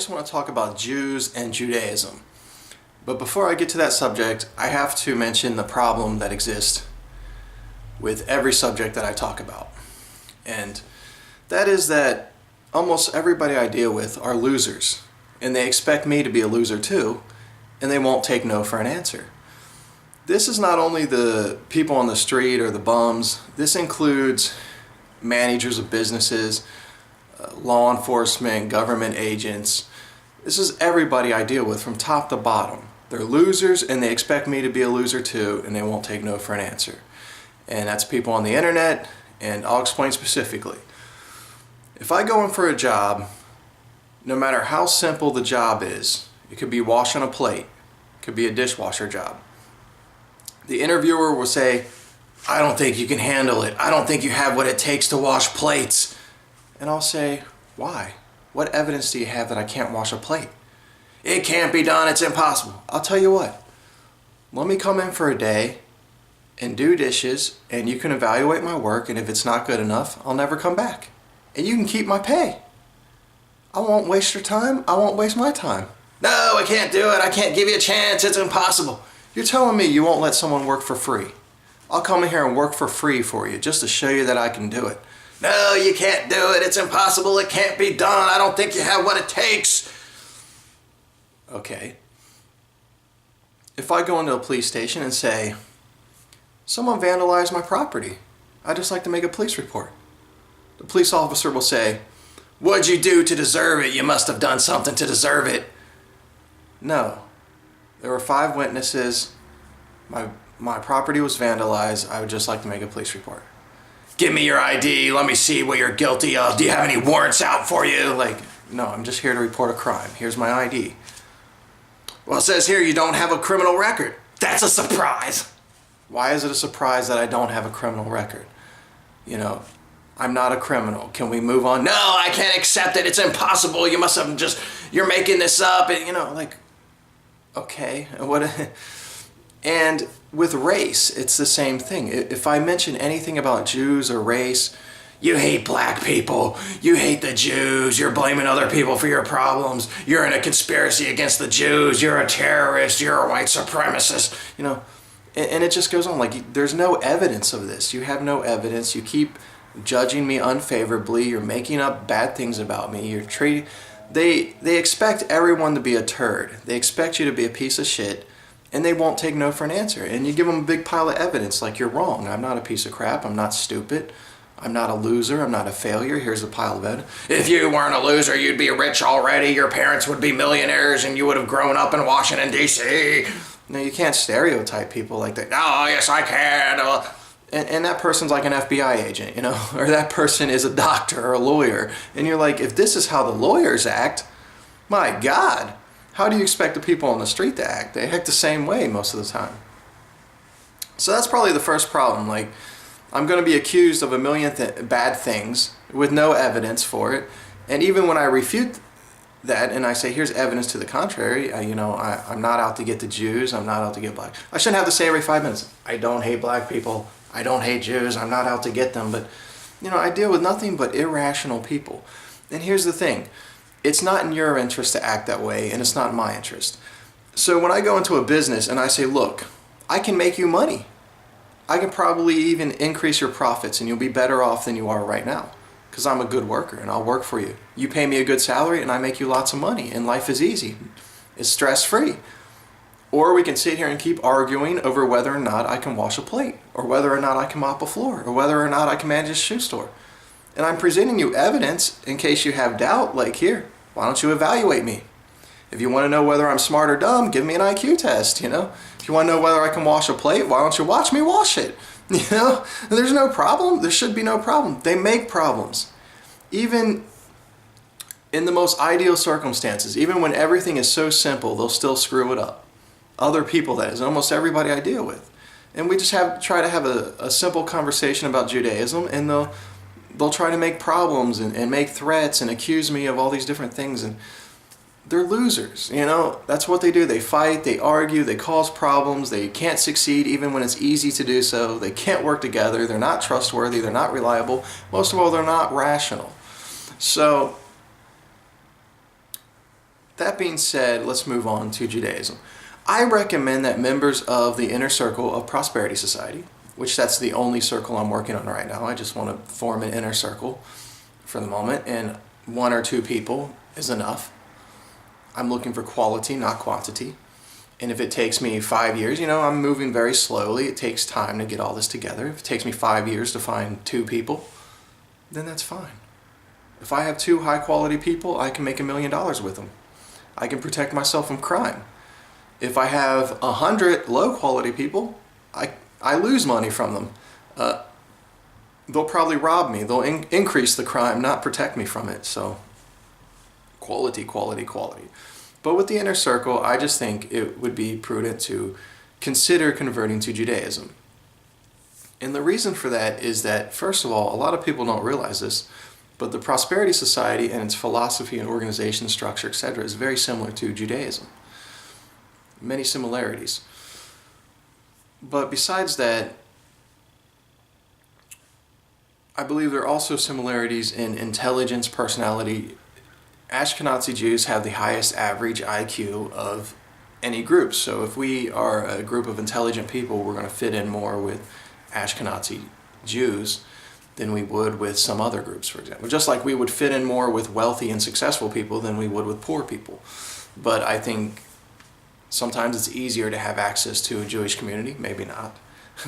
just want to talk about Jews and Judaism. But before I get to that subject, I have to mention the problem that exists with every subject that I talk about. And that is that almost everybody I deal with are losers. And they expect me to be a loser too, and they won't take no for an answer. This is not only the people on the street or the bums, this includes managers of businesses, law enforcement, government agents. This is everybody I deal with from top to bottom. They're losers and they expect me to be a loser too, and they won't take no for an answer. And that's people on the internet, and I'll explain specifically. If I go in for a job, no matter how simple the job is, it could be washing a plate, it could be a dishwasher job. The interviewer will say, "I don't think you can handle it. I don't think you have what it takes to wash plates." And I'll say, "Why? What evidence do you have that I can't wash a plate?" "It can't be done. It's impossible." I'll tell you what. Let me come in for a day and do dishes, and you can evaluate my work, and if it's not good enough, I'll never come back. And you can keep my pay. I won't waste your time. I won't waste my time. "No, I can't do it. I can't give you a chance. It's impossible." You're telling me you won't let someone work for free. I'll come in here and work for free for you just to show you that I can do it. "No, you can't do it. It's impossible. It can't be done. I don't think you have what it takes." Okay. If I go into a police station and say, "Someone vandalized my property. I'd just like to make a police report." The police officer will say, "What'd you do to deserve it? You must have done something to deserve it." No. There were 5 witnesses. My property was vandalized. I would just like to make a police report. "Give me your ID. Let me see what you're guilty of. Do you have any warrants out for you?" Like, no, I'm just here to report a crime. Here's my ID. "Well, it says here you don't have a criminal record." "That's a surprise." Why is it a surprise that I don't have a criminal record? You know, I'm not a criminal. Can we move on? "No, I can't accept it. It's impossible. You must have you're making this up." And, like, okay, what? And with race, it's the same thing. If I mention anything about Jews or race, "You hate black people, you hate the Jews, you're blaming other people for your problems, you're in a conspiracy against the Jews, you're a terrorist, you're a white supremacist," and it just goes on. Like, there's no evidence of this. You have no evidence. You keep judging me unfavorably. You're making up bad things about me. You're treating... They expect everyone to be a turd. They expect you to be a piece of shit, and they won't take no for an answer. And you give them a big pile of evidence, like, "You're wrong. I'm not a piece of crap. I'm not stupid. I'm not a loser. I'm not a failure. Here's a pile of evidence. If you weren't a loser, you'd be rich already. Your parents would be millionaires, and you would have grown up in Washington, D.C. No, you can't stereotype people like that. "Oh, yes, I can." And that person's like an FBI agent, or that person is a doctor or a lawyer. And you're like, if this is how the lawyers act, my God, how do you expect the people on the street to act? They act the same way most of the time. So that's probably the first problem. Like, I'm going to be accused of a million bad things with no evidence for it. And even when I refute that and I say, "Here's evidence to the contrary," I'm not out to get the Jews. I'm not out to get black. I shouldn't have to say every 5 minutes, "I don't hate black people. I don't hate Jews. I'm not out to get them." But, I deal with nothing but irrational people. And here's the thing. It's not in your interest to act that way, and it's not in my interest. So when I go into a business and I say, "Look, I can make you money. I can probably even increase your profits, and you'll be better off than you are right now, because I'm a good worker and I'll work for you. You pay me a good salary and I make you lots of money, and life is easy. It's stress-free." Or we can sit here and keep arguing over whether or not I can wash a plate, or whether or not I can mop a floor, or whether or not I can manage a shoe store. And I'm presenting you evidence in case you have doubt, like, here, why don't you evaluate me? If you want to know whether I'm smart or dumb, give me an IQ test, If you want to know whether I can wash a plate, why don't you watch me wash it? There's no problem. There should be no problem. They make problems. Even in the most ideal circumstances, even when everything is so simple, they'll still screw it up. Other people, that is, almost everybody I deal with. And we just try to have a simple conversation about Judaism, and they'll try to make problems and make threats and accuse me of all these different things. And they're losers, That's what they do. They fight, they argue, they cause problems. They can't succeed even when it's easy to do so. They can't work together. They're not trustworthy. They're not reliable. Most of all, they're not rational. So that being said, let's move on to Judaism. I recommend that members of the inner circle of Prosperity Society, which that's the only circle I'm working on right now. I just want to form an inner circle for the moment, and 1 or 2 people is enough. I'm looking for quality, not quantity. And if it takes me 5 years, I'm moving very slowly. It takes time to get all this together. If it takes me 5 years to find 2 people, then that's fine. If I have 2 high quality people, I can make $1 million with them. I can protect myself from crime. If I have 100 low quality people, I lose money from them. They'll probably rob me. They'll increase the crime, not protect me from it. So quality, quality, quality. But with the inner circle, I just think it would be prudent to consider converting to Judaism. And the reason for that is that, first of all, a lot of people don't realize this, but the Prosperity Society and its philosophy and organization structure, etc., is very similar to Judaism. Many similarities. But besides that, I believe there are also similarities in intelligence, personality. Ashkenazi Jews have the highest average IQ of any group. So if we are a group of intelligent people, we're going to fit in more with Ashkenazi Jews than we would with some other groups, for example. Just like we would fit in more with wealthy and successful people than we would with poor people. But I think sometimes it's easier to have access to a Jewish community, maybe not.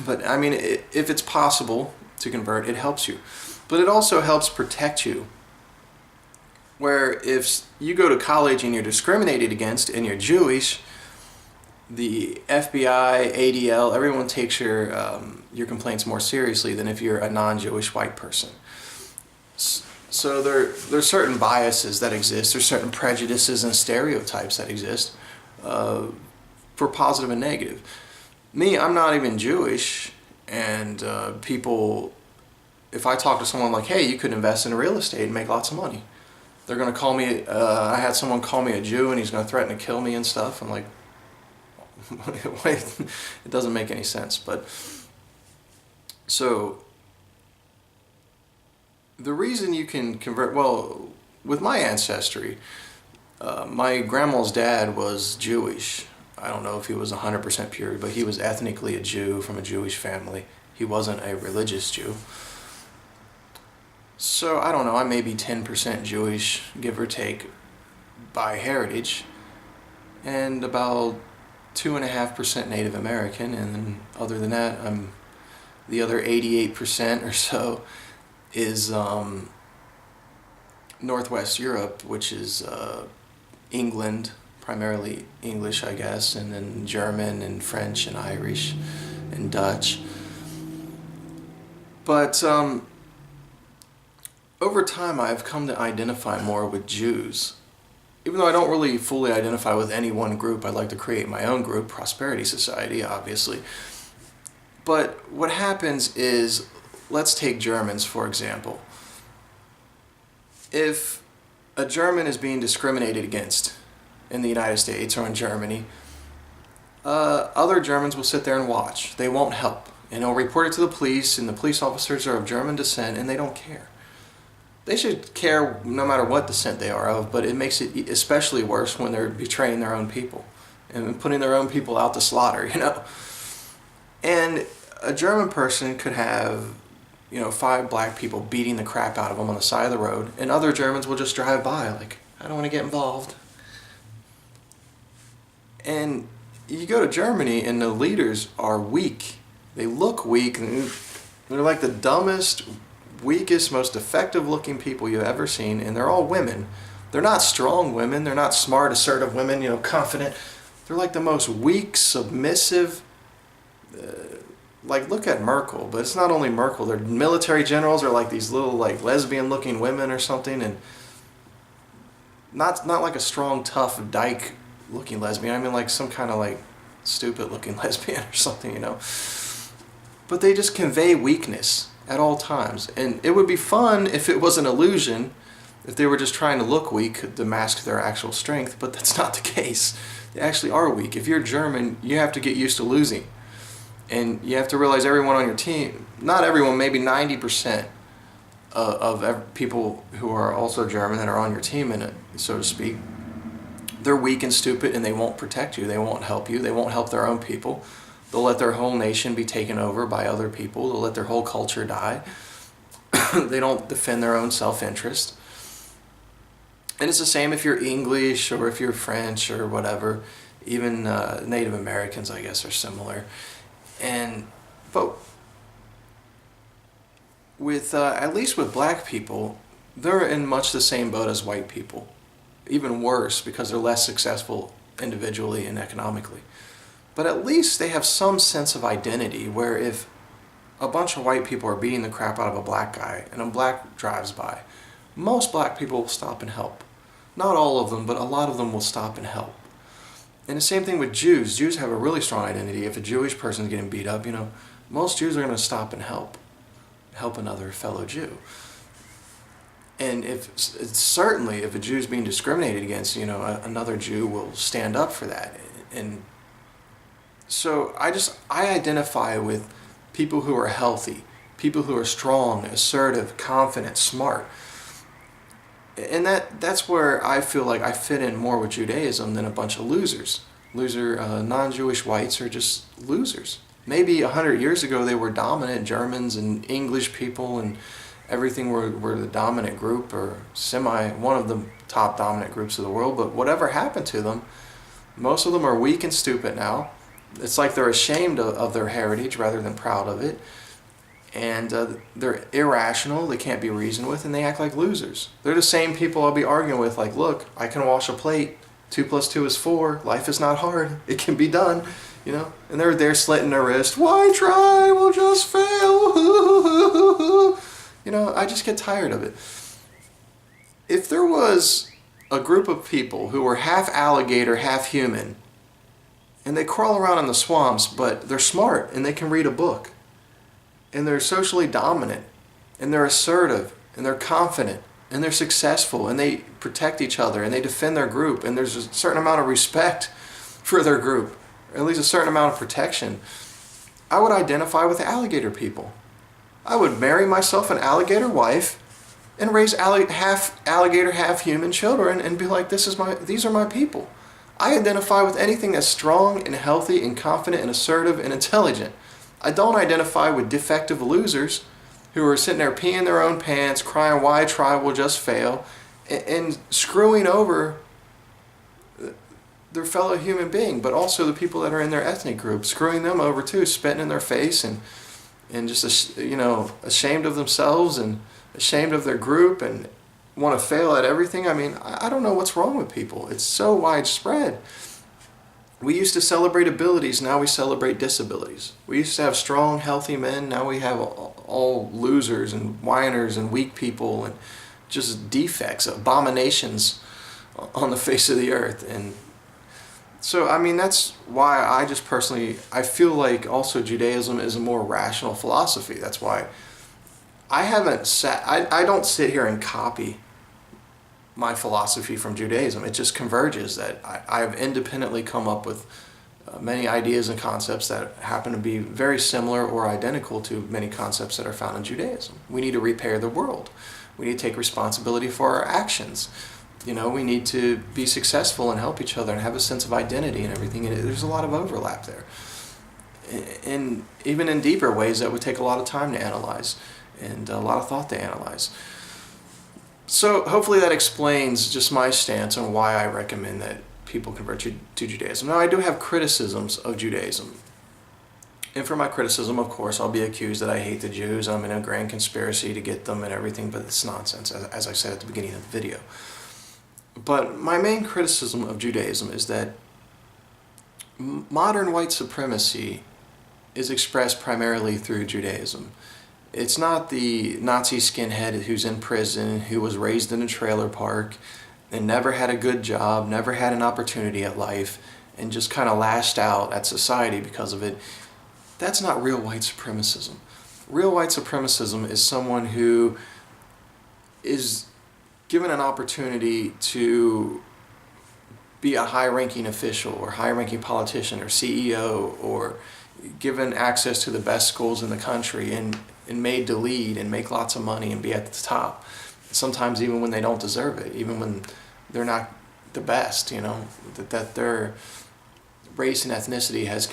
But I mean, if it's possible to convert, it helps you. But it also helps protect you. Where if you go to college and you're discriminated against and you're Jewish, the FBI, ADL, everyone takes your complaints more seriously than if you're a non-Jewish white person. So there's certain biases that exist, there's certain prejudices and stereotypes that exist for positive and negative. Me, I'm not even Jewish, and people, if I talk to someone like, hey, you could invest in real estate and make lots of money, they're going to call me, I had someone call me a Jew and he's going to threaten to kill me and stuff. I'm like, wait, it doesn't make any sense. But so the reason you can convert, well, with my ancestry, my grandma's dad was Jewish. I don't know if he was 100% pure, but he was ethnically a Jew from a Jewish family. He wasn't a religious Jew. So, I don't know, I may be 10% Jewish, give or take, by heritage, and about 2.5% Native American, and then other than that, the other 88% or so is Northwest Europe, which is England, primarily English, I guess, and then German and French and Irish and Dutch. But over time, I've come to identify more with Jews. Even though I don't really fully identify with any one group, I'd like to create my own group, Prosperity Society, obviously. But what happens is, let's take Germans, for example. If a German is being discriminated against in the United States or in Germany, other Germans will sit there and watch. They won't help. And they'll report it to the police, and the police officers are of German descent, and they don't care. They should care no matter what descent they are of, but it makes it especially worse when they're betraying their own people and putting their own people out to slaughter, And a German person could have, 5 black people beating the crap out of them on the side of the road, and other Germans will just drive by like, I don't want to get involved. And you go to Germany and the leaders are weak. They look weak, and they're like the dumbest, weakest, most effective looking people you've ever seen, and they're all women. They're not strong women, they're not smart, assertive women, confident. They're like the most weak, submissive, look at Merkel, but it's not only Merkel, their military generals are like these little lesbian looking women or something, and not like a strong, tough, dyke looking lesbian. I mean like some kind of stupid looking lesbian or something, But they just convey weakness at all times. And it would be fun if it was an illusion, if they were just trying to look weak to mask their actual strength, but that's not the case. They actually are weak. If you're German, you have to get used to losing. And you have to realize everyone on your team, not everyone, maybe 90% of people who are also German that are on your team, in it, so to speak, they're weak and stupid, and they won't protect you. They won't help you. They won't help their own people. They'll let their whole nation be taken over by other people. They'll let their whole culture die. They don't defend their own self-interest. And it's the same if you're English or if you're French or whatever. Even Native Americans, I guess, are similar. But with at least with black people, they're in much the same boat as white people. Even worse, because they're less successful individually and economically. But at least they have some sense of identity, where if a bunch of white people are beating the crap out of a black guy and a black drives by, most black people will stop and help. Not all of them, but a lot of them will stop and help. And the same thing with Jews. Jews have a really strong identity. If a Jewish person is getting beat up, most Jews are going to stop and help another fellow Jew. And certainly if a Jew is being discriminated against, another Jew will stand up for that. And so I identify with people who are healthy, people who are strong, assertive, confident, smart. And that's where I feel like I fit in more with Judaism than a bunch of losers. Non-Jewish whites are just losers. Maybe 100 years ago they were dominant. Germans and English people and everything were the dominant group, or one of the top dominant groups of the world. But whatever happened to them, most of them are weak and stupid now. It's like they're ashamed of their heritage rather than proud of it. And they're irrational, they can't be reasoned with, and they act like losers. They're the same people I'll be arguing with, like, look, I can wash a plate, 2 + 2 is 4, life is not hard, it can be done, and they're there slitting their wrist, why try, we'll just fail, I just get tired of it. If there was a group of people who were half alligator, half human, and they crawl around in the swamps, but they're smart and they can read a book, and they're socially dominant, and they're assertive, and they're confident, and they're successful, and they protect each other, and they defend their group, and there's a certain amount of respect for their group, or at least a certain amount of protection, I would identify with the alligator people. I would marry myself an alligator wife and raise half alligator, half human children and be like, these are my people. I identify with anything that's strong and healthy and confident and assertive and intelligent. I don't identify with defective losers who are sitting there peeing their own pants, crying, why try, we'll just fail, and screwing over their fellow human being, but also the people that are in their ethnic group, screwing them over too, spitting in their face and just ashamed of themselves and ashamed of their group and want to fail at everything. I don't know what's wrong with people. It's so widespread. We used to celebrate abilities, now we celebrate disabilities. We used to have strong, healthy men, now we have all losers and whiners and weak people and just defects, abominations on the face of the earth. And so, that's why I feel like also Judaism is a more rational philosophy. That's why I don't sit here and copy my philosophy from Judaism. It just converges. That I've independently come up with many ideas and concepts that happen to be very similar or identical to many concepts that are found in Judaism. We need to repair the world. We need to take responsibility for our actions. We need to be successful and help each other and have a sense of identity and everything. And there's a lot of overlap there. And even in deeper ways that would take a lot of time to analyze and a lot of thought to analyze. So hopefully that explains just my stance on why I recommend that people convert to Judaism. Now, I do have criticisms of Judaism. And for my criticism, of course, I'll be accused that I hate the Jews, I'm in a grand conspiracy to get them and everything, but it's nonsense, as I said at the beginning of the video. But my main criticism of Judaism is that modern white supremacy is expressed primarily through Judaism. It's not the Nazi skinhead who's in prison, who was raised in a trailer park and never had a good job, never had an opportunity at life, and just kind of lashed out at society because of it. That's not real white supremacism. Real white supremacism is someone who is given an opportunity to be a high-ranking official or high-ranking politician or CEO, or given access to the best schools in the country and made to lead and make lots of money and be at the top. Sometimes even when they don't deserve it, even when they're not the best, that their race and ethnicity has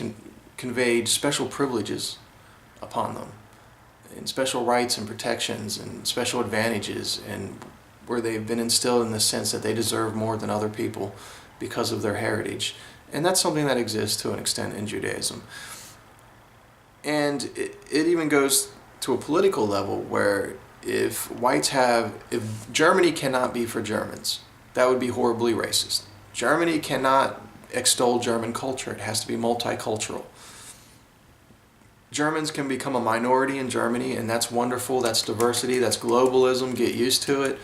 conveyed special privileges upon them, and special rights and protections and special advantages, and where they've been instilled in the sense that they deserve more than other people because of their heritage. And that's something that exists to an extent in Judaism. And it even goes to a political level where if Germany cannot be for Germans, that would be horribly racist. Germany cannot extol German culture. It has to be multicultural. Germans can become a minority in Germany, and that's wonderful. That's diversity. That's globalism. Get used to it.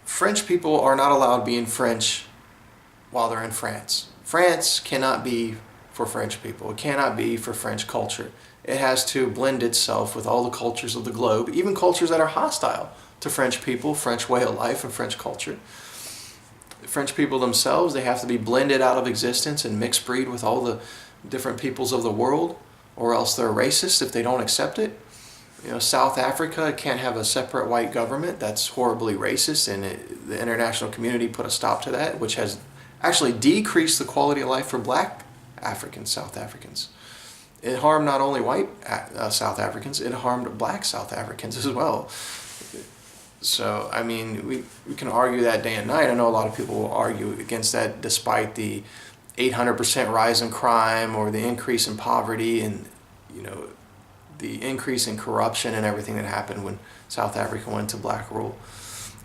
French people are not allowed being French while they're in France. France cannot be for French people. It cannot be for French culture. It has to blend itself with all the cultures of the globe, even cultures that are hostile to French people, French way of life, and French culture. French people themselves, they have to be blended out of existence and mixed breed with all the different peoples of the world, or else they're racist if they don't accept it. South Africa can't have a separate white government. That's horribly racist, and the international community put a stop to that, which has actually decreased the quality of life for black South Africans. It harmed not only white South Africans, it harmed black South Africans as well. So, we can argue that day and night. I know a lot of people will argue against that despite the 800% rise in crime or the increase in poverty and, the increase in corruption and everything that happened when South Africa went to black rule.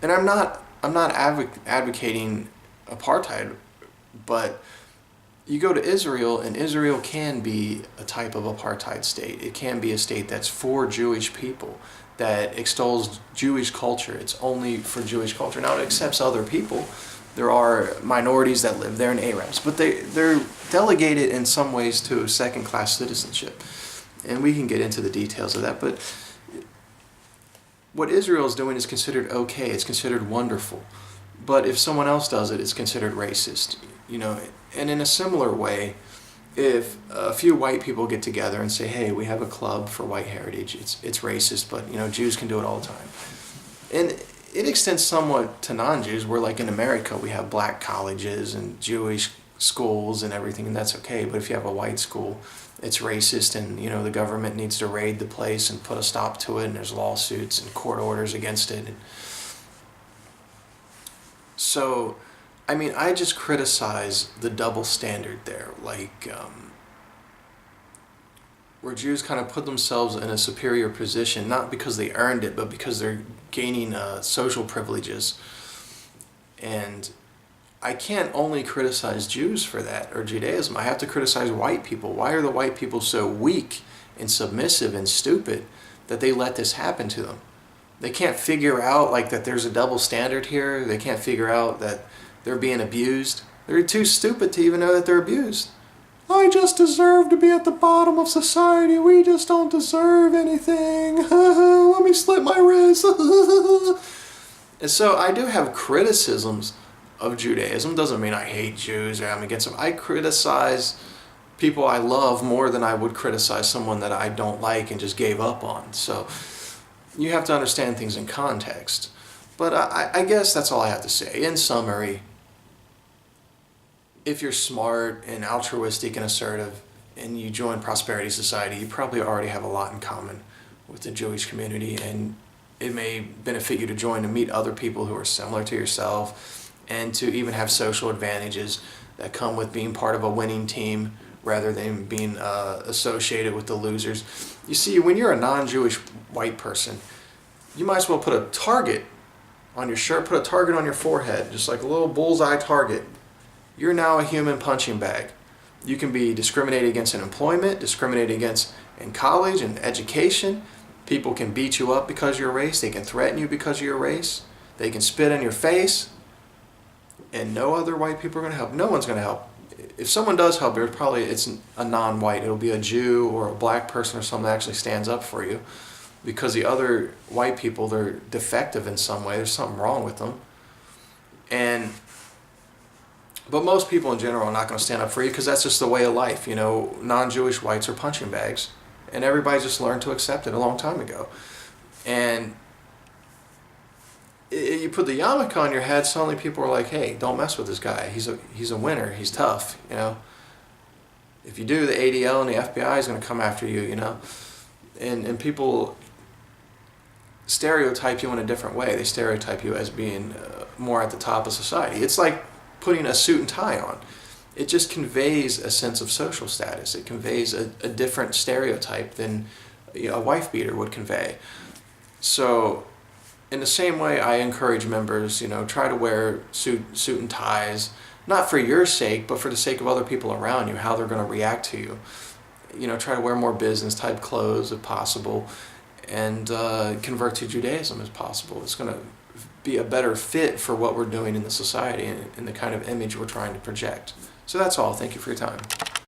And I'm not advocating apartheid, but you go to Israel, and Israel can be a type of apartheid state. It can be a state that's for Jewish people, that extols Jewish culture. It's only for Jewish culture. Now, it accepts other people. There are minorities that live there and Arabs, but they're delegated in some ways to second-class citizenship. And we can get into the details of that, but what Israel is doing is considered okay. It's considered wonderful. But if someone else does it, it's considered racist. And in a similar way, if a few white people get together and say, hey, we have a club for white heritage, it's racist, but Jews can do it all the time. And it extends somewhat to non-Jews, where like in America we have black colleges and Jewish schools and everything, and that's okay. But if you have a white school, it's racist, and the government needs to raid the place and put a stop to it, and there's lawsuits and court orders against it. So, I just criticize the double standard there, where Jews kind of put themselves in a superior position, not because they earned it, but because they're gaining social privileges. And I can't only criticize Jews for that, or Judaism. I have to criticize white people. Why are the white people so weak and submissive and stupid that they let this happen to them? They can't figure out that there's a double standard here. They can't figure out that they're being abused. They're too stupid to even know that they're abused. I just deserve to be at the bottom of society. We just don't deserve anything. Let me slit my wrist. And so I do have criticisms of Judaism. Doesn't mean I hate Jews or I'm against them. I criticize people I love more than I would criticize someone that I don't like and just gave up on. So you have to understand things in context. But I guess that's all I have to say. In summary, if you're smart and altruistic and assertive and you join Prosperity Society, you probably already have a lot in common with the Jewish community, and it may benefit you to join to meet other people who are similar to yourself, and to even have social advantages that come with being part of a winning team rather than being associated with the losers. You see, when you're a non-Jewish white person, you might as well put a target on your shirt, put a target on your forehead, just like a little bullseye target. You're now a human punching bag. You can be discriminated against in employment, discriminated against in college and education. People can beat you up because of your race. They can threaten you because of your race. They can spit in your face. And no other white people are going to help. No one's going to help. If someone does help, it's a non-white. It'll be a Jew or a black person or someone that actually stands up for you. Because the other white people, they're defective in some way. There's something wrong with them. But most people in general are not going to stand up for you because that's just the way of life. Non-Jewish whites are punching bags. And everybody just learned to accept it a long time ago. And You put the yarmulke on your head, suddenly people are like, hey, don't mess with this guy. He's a winner. He's tough, you know. If you do, the ADL and the FBI is going to come after you, you know. And people stereotype you in a different way. They stereotype you as being more at the top of society. It's like putting a suit and tie on. It just conveys a sense of social status. It conveys a different stereotype than a wife beater would convey. So in the same way, I encourage members, you know, try to wear suit and ties, not for your sake, but for the sake of other people around you, how they're going to react to you. You know, try to wear more business type clothes if possible, and convert to Judaism as possible. It's going to be a better fit for what we're doing in the society and the kind of image we're trying to project. So that's all. Thank you for your time.